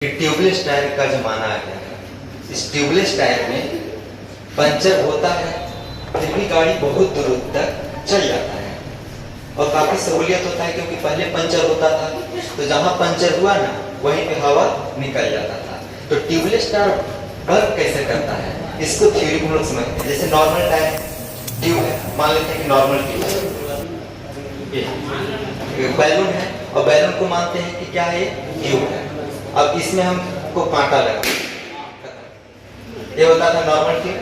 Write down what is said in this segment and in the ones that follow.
Tubeless tyre का जमाना आ गया है। इस ट्यूबलेस टायर में पंचर होता है फिर भी गाड़ी बहुत दूर तक चल जाता है और काफी सहूलियत होता है, क्योंकि पहले पंचर होता था तो जहां पंचर हुआ ना वहीं पे हवा निकल जाता था। तो ट्यूबलेस टायर वर्क कैसे करता है इसको थ्योरी में लोग समझते हैं। जैसे नॉर्मल टायर ट्यूब है, मान लेते हैं कि नॉर्मल ट्यूब है, बैलून है और बैलून को मानते हैं कि क्या है, ट्यूब है। अब इसमें हमको कांटा लगा, ये होता था नॉर्मल ट्यूब।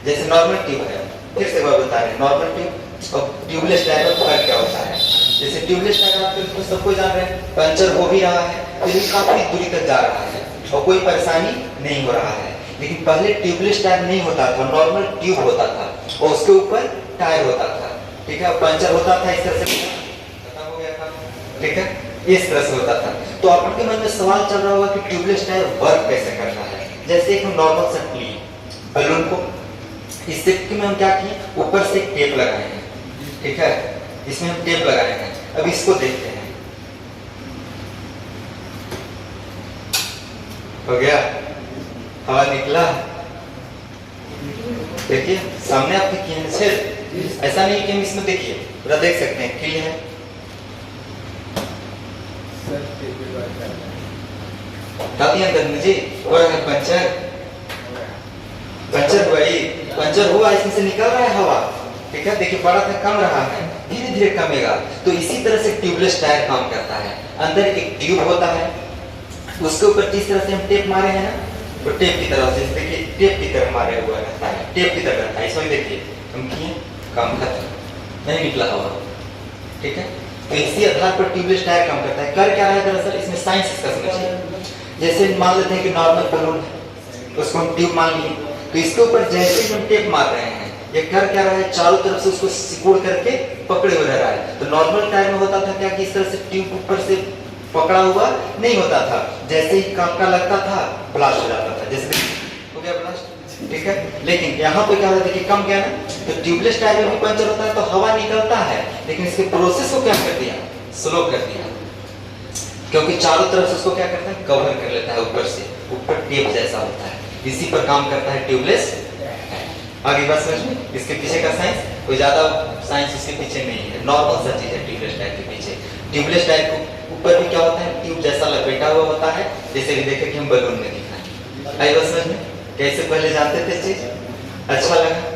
जैसे नॉर्मल ट्यूब है, फिर से वह बता रहे हैं नॉर्मल ट्यूब और ट्यूबलेस टायर का फर्क क्या होता है। जैसे ट्यूबलेस टायर आप तो सबको जान रहे हैं, पंचर हो भी रहा है फिर भी काफी दूरी तक जा रहा है और कोई परेशानी नहीं हो रहा है। लेकिन पहले ट्यूबलेस टायर नहीं होता था, नॉर्मल ट्यूब होता था और उसके ऊपर टायर होता था, ठीक है। पंचर होता था इस तरह से, खत्म हो गया था, ठीक है, इस तरह से होता था। तो आपके मन में सवाल चल रहा होगा कि ट्यूबलेस टायर वर्क कैसे करता है। जैसे एक हम नॉर्मल सेट लिए बैलून को, इस सेट में हम क्या किए, ऊपर से एक टेप लगाए हैं, ठीक है, इसमें हम टेप लगाए हैं। अब इसको देखते हैं, हो गया, हवा निकला, देखिए सामने आपके किए छेद, ऐसा नहीं कि हम इसमें देखिए पूरा देख सकते हैं, क्लियर है। काफी अंदर मुझे और पंचर पंचर हुआ, ये पंचर हुआ, इसमें से निकल रहा है हवा, ठीक है। देखिए बड़ा था, कम रहा है, धीरे धीरे कमेगा। तो इसी तरह से ट्यूबलेस टायर काम करता है। अंदर एक ट्यूब होता है, उसके ऊपर जिस तरह से हम टेप मारे हैं ना, तो टेप की तरह से देखिए, टेप की तरह मारे हुआ रहता है, टेप की तरह रहता है। इसमें देखिए हम किए, काम खत्म, नहीं निकला हवा, ठीक है। तो इसी आधार पर ट्यूबलेस टायर काम करता है। कर क्या रहा है दरअसल, इसमें साइंस इसका समझिए। जैसे मान लेते हैं कि नॉर्मल बैलून है, उसको हम ट्यूब मान लिए, तो इसके ऊपर जैसे ही हम टेप मार रहे हैं, ये कर क्या रहा है, चारों तरफ से उसको सिकुड़ करके पकड़े हुए रह रहा है। तो नॉर्मल टायर में होता था क्या कि इस तरह से ट्यूब ऊपर से पकड़ा हुआ नहीं होता था, जैसे ही कांटा लगता था ब्लास्ट हो जाता था, जैसे हो गया ब्लास्ट, ठीक है। लेकिन यहाँ पे क्या होता है कि कम क्या ना, तो ट्यूबलेस टायर में भी पंचर होता है तो हवा निकलता है, लेकिन इसके प्रोसेस को क्या कर दिया, स्लो कर दिया, क्योंकि चारों तरफ से उसको क्या करता है, कवर कर लेता है, ऊपर से ऊपर टेप जैसा होता है। इसी पर काम करता है ट्यूबलेस। आगे बात समझ में, इसके पीछे का साइंस कोई ज्यादा साइंस इसके पीछे नहीं है, नॉर्मल सा चीज है ट्यूबलेस टायर के पीछे। ट्यूबलेस टायर के ऊपर भी क्या होता है, ट्यूब जैसा लपेटा हुआ होता है, जैसे कि देखे कि हम बैलून में दिखाएं। आई बात समझ में, कैसे पहले जानते थे चीज, अच्छा लगा।